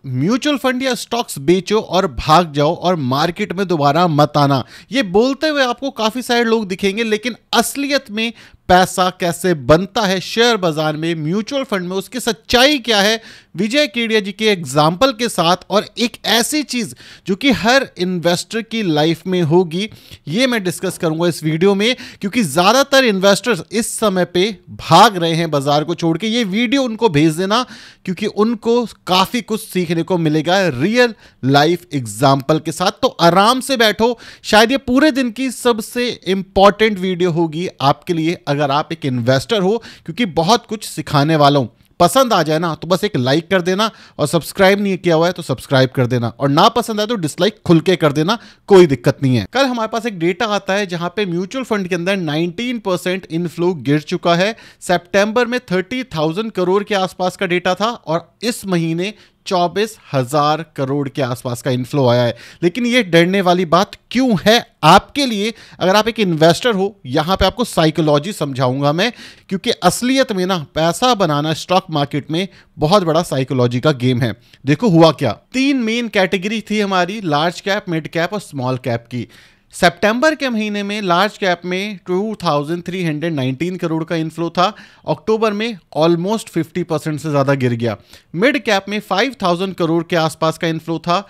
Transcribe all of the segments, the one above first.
Mutual fund या stocks बेचो और भाग जाओ और मार्केट में दोबारा मत आना। ये बोलते हुए आपको काफी सारे लोग दिखेंगे, लेकिन असलियत में पैसा कैसे बनता है शेयर बाजार में, म्यूचुअल फंड में, उसकी सच्चाई क्या है, विजय केडिया जी के एग्जाम्पल के साथ, और एक ऐसी चीज जो कि हर इन्वेस्टर की लाइफ में होगी, ये मैं डिस्कस करूंगा इस वीडियो में। क्योंकि ज्यादातर इन्वेस्टर्स इस समय पे भाग रहे हैं बाजार को छोड़ के। ये वीडियो उनको भेज देना, क्योंकि उनको काफी कुछ सीखने को मिलेगा रियल लाइफ एग्जाम्पल के साथ। तो आराम से बैठो, शायद ये पूरे दिन की सबसे इंपॉर्टेंट वीडियो होगी आपके लिए अगर आप एक इन्वेस्टर हो, क्योंकि बहुत कुछ सिखाने वाला हूं। पसंद आ जाए ना तो बस एक लाइक कर देना, और सब्सक्राइब नहीं किया हुआ है तो सब्सक्राइब कर देना, और ना पसंद आए तो डिसलाइक खुल के कर देना, कोई दिक्कत नहीं है। कल हमारे पास एक डेटा आता है जहां पे म्यूचुअल फंड के अंदर 19% इनफ्लो गिर चुका है। सितंबर में 30,000 करोड़ के आसपास का डेटा था, और इस महीने 24,000 करोड़ के आसपास का इनफ्लो आया है। लेकिन यह डरने वाली बात क्यों है आपके लिए, अगर आप एक इन्वेस्टर हो? यहां पे आपको साइकोलॉजी समझाऊंगा मैं, क्योंकि असलियत में ना पैसा बनाना स्टॉक मार्केट में बहुत बड़ा साइकोलॉजी का गेम है। देखो हुआ क्या, 3 मेन कैटेगरी थी हमारी, लार्ज कैप, मिड कैप और स्मॉल कैप की। सितंबर के महीने में लार्ज कैप में 2319 करोड़ का इनफ्लो था। अक्टूबर में ऑलमोस्ट 50% से ज़्यादा गिर गया। मिड कैप में 5000 करोड़ के आसपास का इनफ्लो था।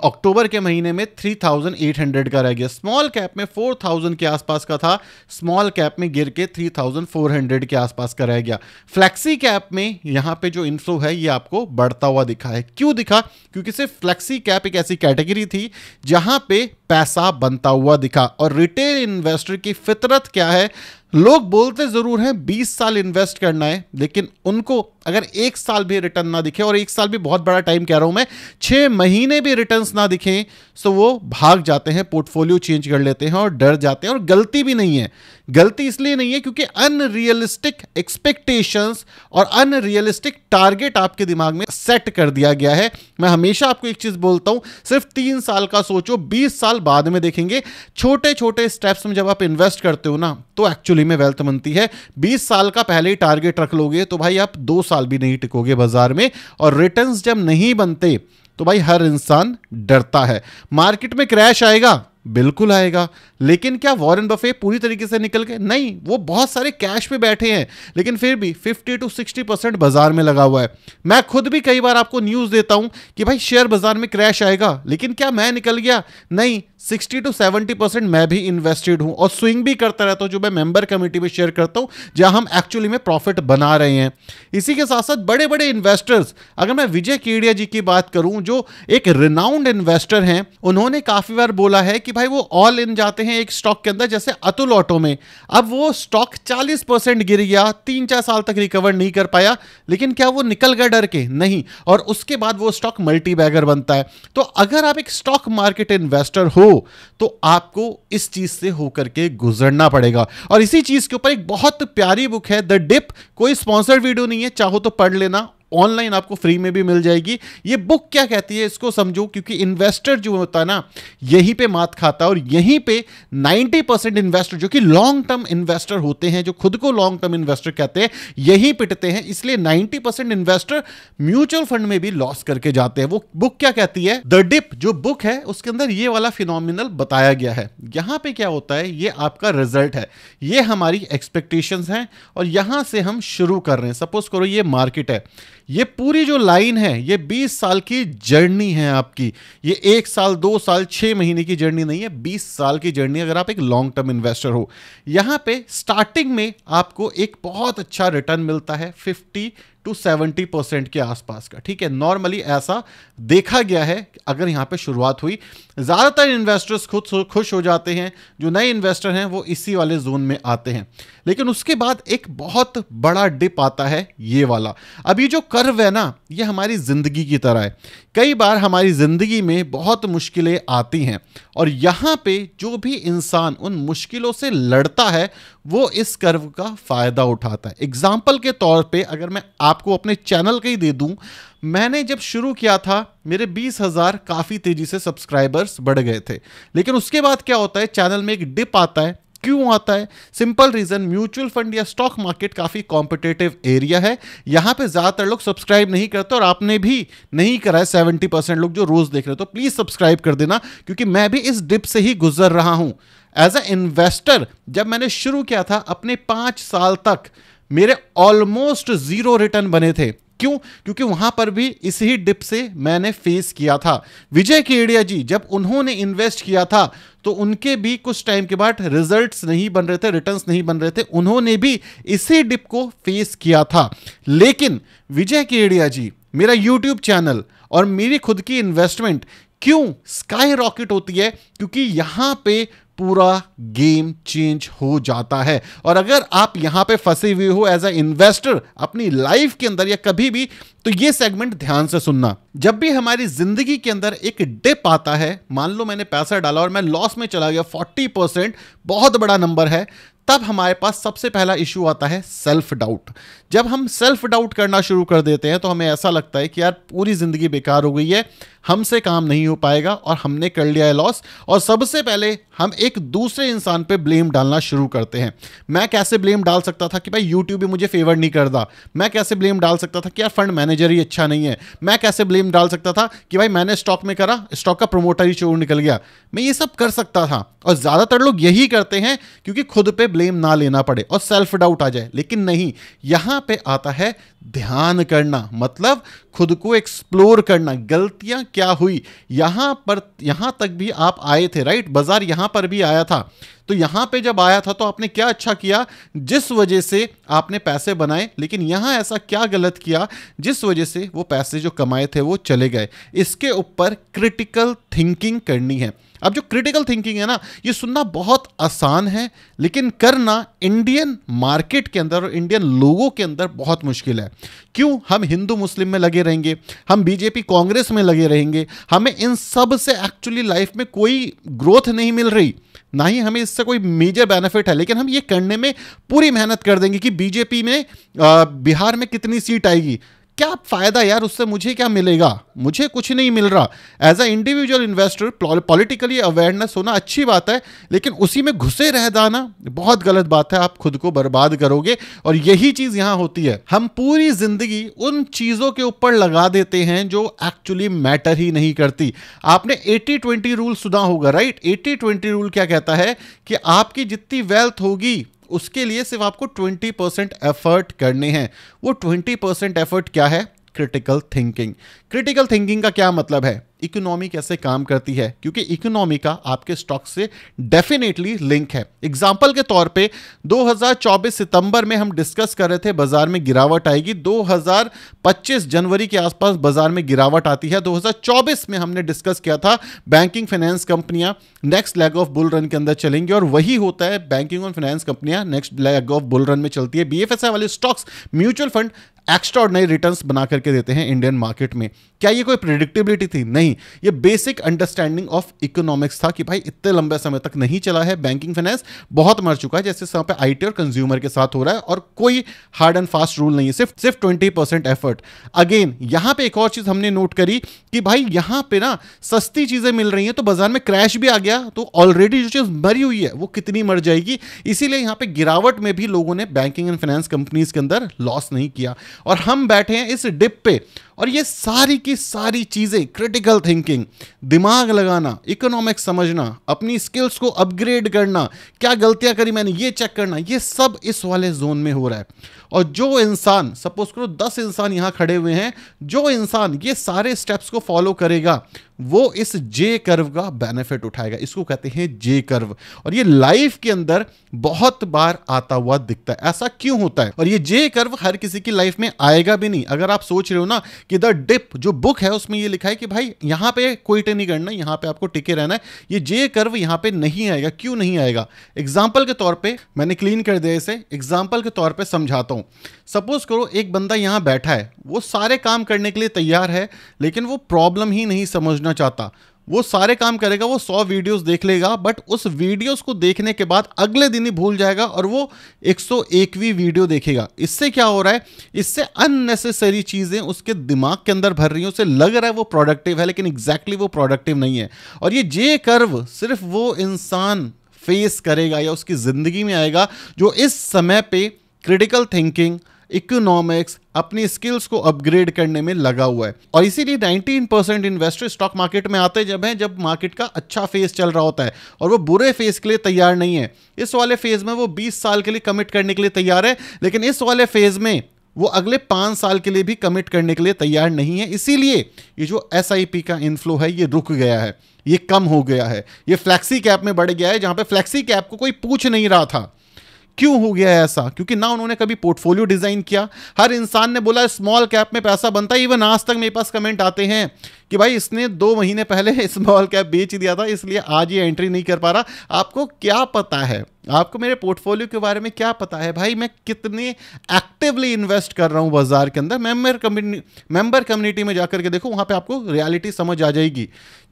अक्टूबर के महीने में 3800 का रह गया। स्मॉल कैप में 4000 के आसपास का था, स्मॉल कैप में गिर के 3400 के आसपास का रह गया। फ्लेक्सी कैप में यहाँ पे जो इनफ्लो है ये आपको बढ़ता हुआ दिखा है। क्यों दिखा? क्योंकि सिर्फ फ्लेक्सी कैप एक ऐसी कैटेगरी थी जहां पे पैसा बनता हुआ दिखा। और रिटेल इन्वेस्टर की फितरत क्या है, लोग बोलते जरूर हैं 20 साल इन्वेस्ट करना है, लेकिन उनको अगर 1 साल भी रिटर्न ना दिखे, और 1 साल भी बहुत बड़ा टाइम कह रहा हूं मैं, 6 महीने भी रिटर्न्स ना दिखें, तो वो भाग जाते हैं, पोर्टफोलियो चेंज कर लेते हैं और डर जाते हैं। और गलती भी नहीं है, गलती इसलिए नहीं है क्योंकि अनरियलिस्टिक एक्सपेक्टेशंस और अनरियलिस्टिक टारगेट आपके दिमाग में सेट कर दिया गया है। मैं हमेशा आपको एक चीज बोलता हूं, सिर्फ 3 साल का सोचो, 20 साल बाद में देखेंगे। छोटे छोटे स्टेप्स में जब आप इन्वेस्ट करते हो ना, तो एक्चुअली में वेल्थ बनती है। 20 साल का पहले ही टारगेट रख लोगे तो भाई आप 2 साल भी नहीं टिकोगे बाजार में। और रिटर्न्स जब नहीं बनते तो भाई हर इंसान डरता है। मार्केट में क्रैश आएगा, बिल्कुल आएगा, लेकिन क्या वॉरेन बफे पूरी तरीके से निकल गए? नहीं, वो बहुत सारे कैश पे बैठे हैं, लेकिन फिर भी 50 to 60% बाजार में लगा हुआ है। मैं खुद भी कई बार आपको न्यूज देता हूं कि भाई शेयर बाजार में क्रैश आएगा, लेकिन क्या मैं निकल गया? नहीं, 60 to 70% मैं भी इन्वेस्टेड हूं, और स्विंग भी करता रहता हूं, जो मैं मेंबर कमेटी में शेयर करता हूं, जहां हम एक्चुअली में प्रॉफिट बना रहे हैं। इसी के साथ साथ बड़े बड़े इन्वेस्टर्स, अगर मैं विजय केडिया जी की बात करूं, जो एक रिनाउंड इन्वेस्टर हैं, उन्होंने काफी बार बोला है कि भाई वो ऑल इन जाते हैं एक स्टॉक के अंदर, जैसे अतुल ऑटो में। अब वो स्टॉक 40% गिर गया, 3-4 साल तक रिकवर नहीं कर पाया, लेकिन क्या वो निकल गया डर के? नहीं। और उसके बाद वो स्टॉक मल्टी बैगर बनता है। तो अगर आप एक स्टॉक मार्केट इन्वेस्टर हो तो आपको इस चीज से होकर के गुजरना पड़ेगा। और इसी चीज के ऊपर एक बहुत प्यारी बुक है, द डिप। कोई स्पॉन्सर्ड वीडियो नहीं है, चाहो तो पढ़ लेना, ऑनलाइन आपको फ्री में भी मिल जाएगी। ये बुक क्या कहती है इसको समझो, क्योंकि इन्वेस्टर जो होता है ना, यहीं पे मात खाता है। और यहीं पे 90% इन्वेस्टर जो कि लॉन्ग टर्म इन्वेस्टर होते हैं, जो खुद को लॉन्ग टर्म इन्वेस्टर कहते हैं, यहीं पिटते हैं। इसलिए 90% इन्वेस्टर म्यूचुअल फंड में भी लॉस करके जाते हैं। वो बुक क्या कहती है, द डिप जो बुक है, उसके अंदर ये वाला फिनोमिनल बताया गया है। यहां पे क्या होता है, ये आपका रिजल्ट है, ये हमारी एक्सपेक्टेशंस हैं, और यहां से हम शुरू कर रहे हैं। सपोज करो ये मार्केट है, ये पूरी जो लाइन है ये 20 साल की जर्नी है आपकी। ये 1 साल 2 साल 6 महीने की जर्नी नहीं है, 20 साल की जर्नी, अगर आप एक लॉन्ग टर्म इन्वेस्टर हो। यहां पे स्टार्टिंग में आपको एक बहुत अच्छा रिटर्न मिलता है 50 to 70% के आसपास का, ठीक है। नॉर्मली ऐसा देखा गया है अगर यहां पे शुरुआत हुई। ज्यादातर इन्वेस्टर्स खुद खुश हो जाते हैं, जो नए इन्वेस्टर हैं वो इसी वाले जोन में आते हैं। लेकिन उसके बाद एक बहुत बड़ा डिप आता है, ये वाला। अब ये जो कर्व है ना, ये हमारी जिंदगी की तरह है। कई बार हमारी जिंदगी में बहुत मुश्किलें आती हैं, और यहां पे जो भी इंसान उन मुश्किलों से लड़ता है वो इस कर्व का फायदा उठाता है। एग्जाम्पल के तौर पे अगर मैं आपको अपने चैनल का ही दे दूं, मैंने जब शुरू किया था मेरे 20,000 काफी तेजी से सब्सक्राइबर्स बढ़ गए थे। लेकिन उसके बाद क्या होता है, चैनल में एक डिप आता है, क्यों आता है? सिंपल रीजन, म्यूचुअल फंड या स्टॉक मार्केट काफी कॉम्पिटिटिव एरिया है। यहां पे ज्यादातर लोग सब्सक्राइब नहीं करते और आपने भी नहीं करा है 70% लोग जो रोज देख रहे हो, तो प्लीज सब्सक्राइब कर देना, क्योंकि मैं भी इस डिप से ही गुजर रहा हूं। एज अ इन्वेस्टर जब मैंने शुरू किया था, अपने 5 साल तक मेरे ऑलमोस्ट जीरो रिटर्न बने थे। क्यों? क्योंकि वहां पर भी इसी डिप से मैंने फेस किया था। विजय केडिया जी जब उन्होंने इन्वेस्ट किया था तो उनके भी कुछ टाइम के बाद रिजल्ट्स नहीं बन रहे थे, रिटर्न्स नहीं बन रहे थे, उन्होंने भी इसी डिप को फेस किया था। लेकिन विजय केडिया जी, मेरा यूट्यूब चैनल और मेरी खुद की इन्वेस्टमेंट क्यों स्काई रॉकेट होती है? क्योंकि यहां पे पूरा गेम चेंज हो जाता है। और अगर आप यहां पे फंसे हुए हो एज अ इन्वेस्टर अपनी लाइफ के अंदर या कभी भी, तो ये सेगमेंट ध्यान से सुनना। जब भी हमारी जिंदगी के अंदर एक डिप आता है, मान लो मैंने पैसा डाला और मैं लॉस में चला गया, 40% बहुत बड़ा नंबर है, तब हमारे पास सबसे पहला इशू आता है सेल्फ डाउट। जब हम सेल्फ डाउट करना शुरू कर देते हैं तो हमें ऐसा लगता है कि यार पूरी जिंदगी बेकार हो गई है, हमसे काम नहीं हो पाएगा और हमने कर लिया है लॉस। और सबसे पहले हम एक दूसरे इंसान पे ब्लेम डालना शुरू करते हैं। मैं कैसे ब्लेम डाल सकता था कि भाई यूट्यूब भी मुझे फेवर नहीं करता, मैं कैसे ब्लेम डाल सकता था कि यार फंड मैनेजर ही अच्छा नहीं है, मैं कैसे ब्लेम डाल सकता था कि भाई मैंने स्टॉक में करा, स्टॉक का प्रमोटर ही चोर निकल गया। मैं ये सब कर सकता था और ज्यादातर लोग यही करते हैं क्योंकि खुद पे ब्लेम ना लेना पड़े और सेल्फ डाउट आ जाए। लेकिन नहीं, यहां पे आता है ध्यान करना, मतलब खुद को एक्सप्लोर करना, गलतियां क्या हुई, यहां तक भी आप आए थे, राइट? बाजार यहां पर भी आया था, तो यहां पे जब आया था तो आपने क्या अच्छा किया जिस वजह से आपने पैसे बनाए, लेकिन यहां ऐसा क्या गलत किया जिस वजह से वो पैसे जो कमाए थे वो चले गए। इसके ऊपर क्रिटिकल थिंकिंग करनी है। अब जो क्रिटिकल थिंकिंग है ना, ये सुनना बहुत आसान है, लेकिन करना इंडियन मार्केट के अंदर और इंडियन लोगों के अंदर बहुत मुश्किल है। क्यों? हम हिंदू मुस्लिम में लगे रहेंगे, हम बीजेपी कांग्रेस में लगे रहेंगे, हमें इन सब से एक्चुअली लाइफ में कोई ग्रोथ नहीं मिल रही, ना ही हमें इससे कोई मेजर बेनिफिट है, लेकिन हम ये करने में पूरी मेहनत कर देंगे कि बीजेपी में बिहार में कितनी सीट आएगी। क्या फायदा यार, उससे मुझे क्या मिलेगा? मुझे कुछ नहीं मिल रहा। As a individual investor politically awareness होना अच्छी बात है, लेकिन उसी में घुसे रह जाना बहुत गलत बात है, आप खुद को बर्बाद करोगे। और यही चीज यहां होती है, हम पूरी जिंदगी उन चीजों के ऊपर लगा देते हैं जो एक्चुअली मैटर ही नहीं करती। आपने 80-20 रूल सुना होगा, राइट? 80-20 रूल क्या कहता है कि आपकी जितनी वेल्थ होगी उसके लिए सिर्फ आपको 20% एफर्ट करने हैं। वो 20% एफर्ट क्या है? Critical thinking. क्रिटिकल थिंकिंग का क्या मतलब है? इकोनॉमी कैसे काम करती है, क्योंकि इकोनॉमी का आपके स्टॉक से डेफिनेटली लिंक है। एग्जांपल के तौर पे 2024 सितंबर में हम डिस्कस कर रहे थे बाजार में गिरावट आएगी, 2025 जनवरी के आसपास बाजार में गिरावट आती है। 2024 में हमने डिस्कस किया था बैंकिंग फाइनेंस कंपनियां next leg of bull run के अंदर चलेंगी, और वही होता है, बैंकिंग और फाइनेंस कंपनियां next leg of bull run में चलती है। बीएफएसआई वाले stocks, mutual fund extraordinary returns बना करके देते हैं इंडियन मार्केट में। क्या ये कोई प्रेडिक्टेबिलिटी थी? नहीं, ये बेसिक अंडरस्टैंडिंग ऑफ इकोनॉमिक्स था कि भाई इतने लंबे समय तक नहीं चला है बैंकिंग फाइनेंस, बहुत मर चुका है, जैसे समय पे आईटी और कंज्यूमर के साथ हो रहा है, और कोई हार्ड एंड फास्ट रूल नहीं है, सिर्फ 20% एफर्ट। अगेन यहां पे एक और चीज हमने नोट करी कि भाई यहां पे ना सस्ती चीजें मिल रही हैं, तो बाजार में क्रैश भी आ गया, तो ऑलरेडी जो चीज मरी हुई है वो कितनी मर जाएगी। इसीलिए यहां पे गिरावट में भी लोगों ने बैंकिंग एंड फाइनेंस कंपनीज के अंदर लॉस नहीं किया, और हम बैठे हैं इस डिप पे। और ये सारी की सारी चीजें, क्रिटिकल थिंकिंग, दिमाग लगाना, इकोनॉमिक्स समझना, अपनी स्किल्स को अपग्रेड करना, क्या गलतियां करी मैंने ये चेक करना, ये सब इस वाले जोन में हो रहा है। और जो इंसान, सपोज करो 10 इंसान यहां खड़े हुए हैं, जो इंसान ये सारे स्टेप्स को फॉलो करेगा वो इस जे कर्व का बेनिफिट उठाएगा। इसको कहते हैं जे कर्व, और ये लाइफ के अंदर बहुत बार आता हुआ दिखता है। ऐसा क्यों होता है? और ये जे कर्व हर किसी की लाइफ में आएगा भी नहीं। अगर आप सोच रहे हो ना कि द डिप जो बुक है उसमें ये लिखा है कि भाई यहां पे क्विट नहीं करना, यहां पे आपको टिके रहना है, ये जे कर्व यहां पे नहीं आएगा। क्यों नहीं आएगा? एग्जाम्पल के तौर पर मैंने क्लीन कर दिया इसे, एग्जाम्पल के तौर पर समझाता हूं। सपोज करो एक बंदा यहां बैठा है, वो सारे काम करने के लिए तैयार है, लेकिन वो प्रॉब्लम ही नहीं समझना चाहता। वो सारे काम करेगा, वो 100 वीडियोस देख लेगा, बट उस वीडियोस को देखने के बाद अगले दिन ही भूल जाएगा और वो 101वीं वीडियो देखेगा। इससे क्या हो रहा है? इससे अननेसेसरी चीजें उसके दिमाग के अंदर भर रही हैं। उसे लग रहा है वो प्रोडक्टिव है, लेकिन एग्जैक्टली वो प्रोडक्टिव नहीं है। और ये जे कर्व सिर्फ वो इंसान फेस करेगा या उसकी जिंदगी में आएगा जो इस समय पे क्रिटिकल थिंकिंग, इकोनॉमिक्स, अपनी स्किल्स को अपग्रेड करने में लगा हुआ है। और इसीलिए 19% इन्वेस्टर स्टॉक मार्केट में आते जब मार्केट का अच्छा फेज चल रहा होता है, और वो बुरे फेज के लिए तैयार नहीं है। इस वाले फेज में वो 20 साल के लिए कमिट करने के लिए तैयार है, लेकिन इस वाले फेज में वो अगले 5 साल के लिए भी कमिट करने के लिए तैयार नहीं है। इसीलिए ये जो SIP का इनफ्लो है ये रुक गया है, ये कम हो गया है, ये फ्लैक्सी कैप में बढ़ गया है, जहां पे फ्लैक्सी कैप को कोई पूछ नहीं रहा था। क्यों हो गया है ऐसा? क्योंकि ना उन्होंने कभी पोर्टफोलियो डिजाइन किया। हर इंसान ने बोला स्मॉल कैप में पैसा बनता है। इवन आज तक मेरे पास कमेंट आते हैं कि भाई इसने 2 महीने पहले स्मॉल कैप बेच दिया था, इसलिए आज ये एंट्री नहीं कर पा रहा। आपको क्या पता है? आपको मेरे पोर्टफोलियो के बारे में क्या पता है भाई? मैं कितने एक्टिवली इन्वेस्ट कर रहा हूं बाजार के अंदर। मेंबर कम्युनिटी में जाकर के देखो, वहां पे आपको रियलिटी समझ आ जाएगी।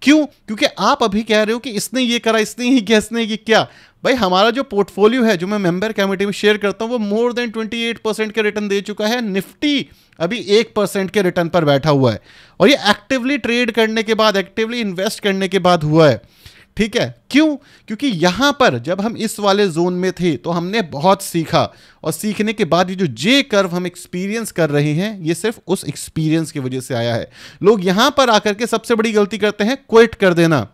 क्यों? क्योंकि आप अभी कह रहे हो कि इसने ये करा, इसने ही किया, इसने ये क्या। भाई हमारा जो पोर्टफोलियो है, जो मैं मेंबर कम्युनिटी में शेयर करता हूं, वो मोर देन 28% के रिटर्न दे चुका है। निफ्टी अभी 1% के रिटर्न पर बैठा हुआ है, और ये एक्टिवली ट्रेड करने के बाद, एक्टिवली इन्वेस्ट करने के बाद हुआ है। ठीक है? क्यों? क्योंकि यहां पर जब हम इस वाले जोन में थे तो हमने बहुत सीखा, और सीखने के बाद ये जो जे कर्व हम एक्सपीरियंस कर रहे हैं, ये सिर्फ उस एक्सपीरियंस की वजह से आया है। लोग यहां पर आकर के सबसे बड़ी गलती करते हैं क्विट कर देना।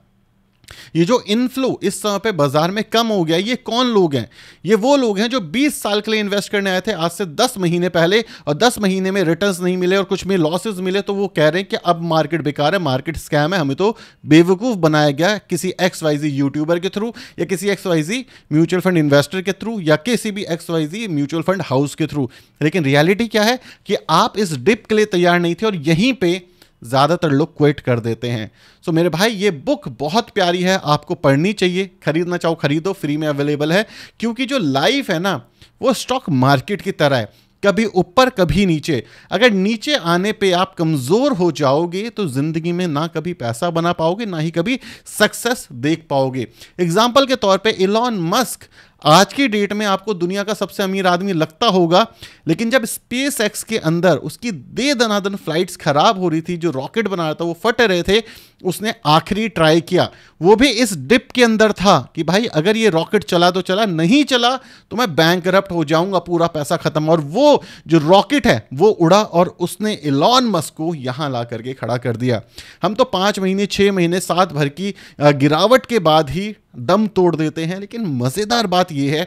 ये जो इनफ्लो इस समय पे बाजार में कम हो गया, ये कौन लोग हैं? ये वो लोग हैं जो 20 साल के लिए इन्वेस्ट करने आए थे आज से 10 महीने पहले, और 10 महीने में रिटर्न्स नहीं मिले और कुछ में लॉसेस मिले, तो वो कह रहे हैं कि अब मार्केट बेकार है, मार्केट स्कैम है, हमें तो बेवकूफ बनाया गया किसी XYZ यूट्यूबर के थ्रू, या किसी XYZ म्यूचुअल फंड इन्वेस्टर के थ्रू, या किसी भी XYZ म्यूचुअल फंड हाउस के थ्रू। लेकिन रियलिटी क्या है कि आप इस डिप के लिए तैयार नहीं थे, और यहीं पे ज्यादातर लोग क्विट कर देते हैं। सो मेरे भाई, ये बुक बहुत प्यारी है, आपको पढ़नी चाहिए। खरीदना चाहो खरीदो, फ्री में अवेलेबल है। क्योंकि जो लाइफ है ना, वो स्टॉक मार्केट की तरह है, कभी ऊपर कभी नीचे। अगर नीचे आने पे आप कमजोर हो जाओगे तो जिंदगी में ना कभी पैसा बना पाओगे, ना ही कभी सक्सेस देख पाओगे। एग्जाम्पल के तौर पे इलॉन मस्क आज की डेट में आपको दुनिया का सबसे अमीर आदमी लगता होगा, लेकिन जब SpaceX के अंदर उसकी दे दनादन फ्लाइट्स खराब हो रही थी, जो रॉकेट बना रहा था वो फट रहे थे, उसने आखिरी ट्राई किया, वो भी इस डिप के अंदर था कि भाई अगर ये रॉकेट चला तो चला, नहीं चला तो मैं बैंकरप्ट हो जाऊंगा, पूरा पैसा खत्म। और वो जो रॉकेट है वो उड़ा, और उसने इलॉन मस्क को यहां ला करके खड़ा कर दिया। हम तो 5 महीने, 6 महीने, साल भर की गिरावट के बाद ही दम तोड़ देते हैं। लेकिन मजेदार बात यह है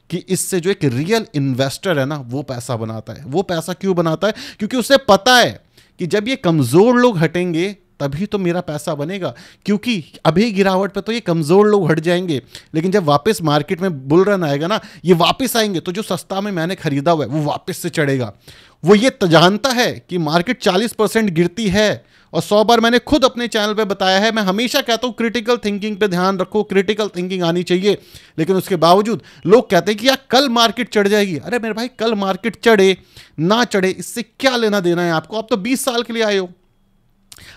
कि इससे जो एक रियल इन्वेस्टर है ना, वो पैसा बनाता है। वो पैसा क्यों बनाता है? क्योंकि उसे पता है कि जब ये कमजोर लोग हटेंगे तभी तो मेरा पैसा बनेगा। क्योंकि अभी गिरावट पे तो ये कमजोर लोग हट जाएंगे, लेकिन जब वापस मार्केट में बुल रन आएगा ना, ये वापस आएंगे, तो जो सस्ता में मैंने खरीदा हुआ है वो वापस से चढ़ेगा। वो ये जानता है कि मार्केट 40% गिरती है, और 100 बार मैंने खुद अपने चैनल पे बताया है। मैं हमेशा कहता हूं क्रिटिकल थिंकिंग पे ध्यान रखो, क्रिटिकल थिंकिंग आनी चाहिए। लेकिन उसके बावजूद लोग कहते हैं कि यार कल मार्केट चढ़ जाएगी। अरे मेरे भाई, कल मार्केट चढ़े ना चढ़े, इससे क्या लेना देना है आपको? आप तो 20 साल के लिए आए हो।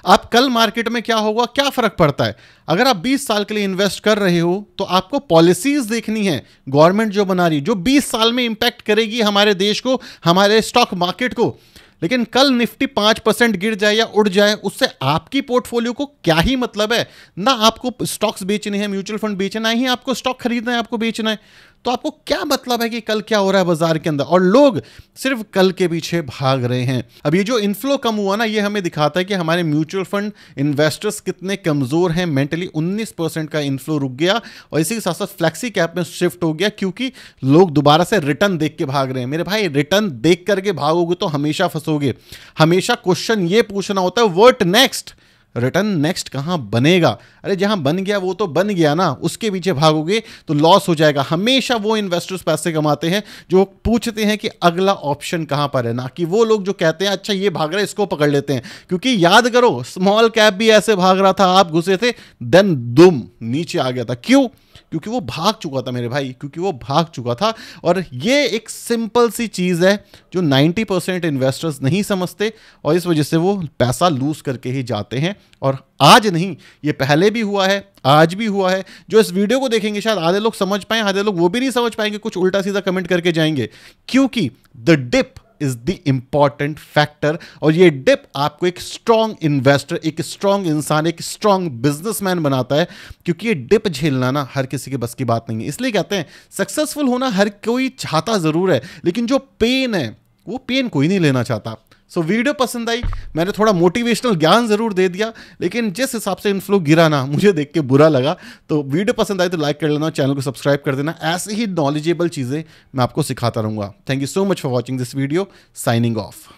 आप कल मार्केट में क्या होगा, क्या फर्क पड़ता है? अगर आप 20 साल के लिए इन्वेस्ट कर रहे हो तो आपको पॉलिसीज देखनी है, गवर्नमेंट जो बना रही है, जो 20 साल में इंपैक्ट करेगी हमारे देश को, हमारे स्टॉक मार्केट को। लेकिन कल निफ्टी 5% गिर जाए या उड़ जाए, उससे आपकी पोर्टफोलियो को क्या ही मतलब है? ना आपको स्टॉक्स बेचने हैं, म्यूचुअल फंड बेचना ही, आपको स्टॉक खरीदना है, आपको बेचना है। तो आपको क्या मतलब है कि कल क्या हो रहा है बाजार के अंदर? और लोग सिर्फ कल के पीछे भाग रहे हैं। अब ये जो इनफ्लो कम हुआ ना, ये हमें दिखाता है कि हमारे म्यूचुअल फंड इन्वेस्टर्स कितने कमजोर हैं मेंटली। 19% का इनफ्लो रुक गया, और इसी के साथ साथ फ्लेक्सी कैप में शिफ्ट हो गया, क्योंकि लोग दोबारा से रिटर्न देख के भाग रहे हैं। मेरे भाई, रिटर्न देख करके भागोगे तो हमेशा फंसोगे। हमेशा क्वेश्चन ये पूछना होता है, व्हाट नेक्स्ट? रिटर्न नेक्स्ट कहां बनेगा? अरे जहां बन गया वो तो बन गया ना, उसके पीछे भागोगे तो लॉस हो जाएगा। हमेशा वो इन्वेस्टर्स पैसे कमाते हैं जो पूछते हैं कि अगला ऑप्शन कहां पर है, ना कि वो लोग जो कहते हैं अच्छा ये भाग रहा है, इसको पकड़ लेते हैं। क्योंकि याद करो, स्मॉल कैप भी ऐसे भाग रहा था, आप घुसे थे, देन दुम नीचे आ गया था। क्यों? क्योंकि वो भाग चुका था मेरे भाई, क्योंकि वो भाग चुका था। और ये एक सिंपल सी चीज है जो 90% इन्वेस्टर्स नहीं समझते, और इस वजह से वो पैसा लूज करके ही जाते हैं। और आज नहीं, ये पहले भी हुआ है, आज भी हुआ है। जो इस वीडियो को देखेंगे शायद आधे लोग समझ पाए, आधे लोग वो भी नहीं समझ पाएंगे, कुछ उल्टा सीधा कमेंट करके जाएंगे। क्योंकि the dip is the important factor. और ये डिप आपको एक स्ट्रॉन्ग इन्वेस्टर, एक स्ट्रॉन्ग इंसान, एक स्ट्रॉन्ग बिजनेसमैन बनाता है, क्योंकि ये डिप झेलना ना हर किसी के बस की बात नहीं है। इसलिए कहते हैं सक्सेसफुल होना हर कोई चाहता जरूर है, लेकिन जो पेन है वो पेन कोई नहीं लेना चाहता। सो वीडियो पसंद आई, मैंने थोड़ा मोटिवेशनल ज्ञान जरूर दे दिया, लेकिन जिस हिसाब से इन्फ्लो गिरा ना मुझे देख के बुरा लगा। तो वीडियो पसंद आई तो लाइक कर लेना, चैनल को सब्सक्राइब कर देना। ऐसे ही नॉलेजेबल चीज़ें मैं आपको सिखाता रहूँगा। Thank you so much for watching this video. Signing off.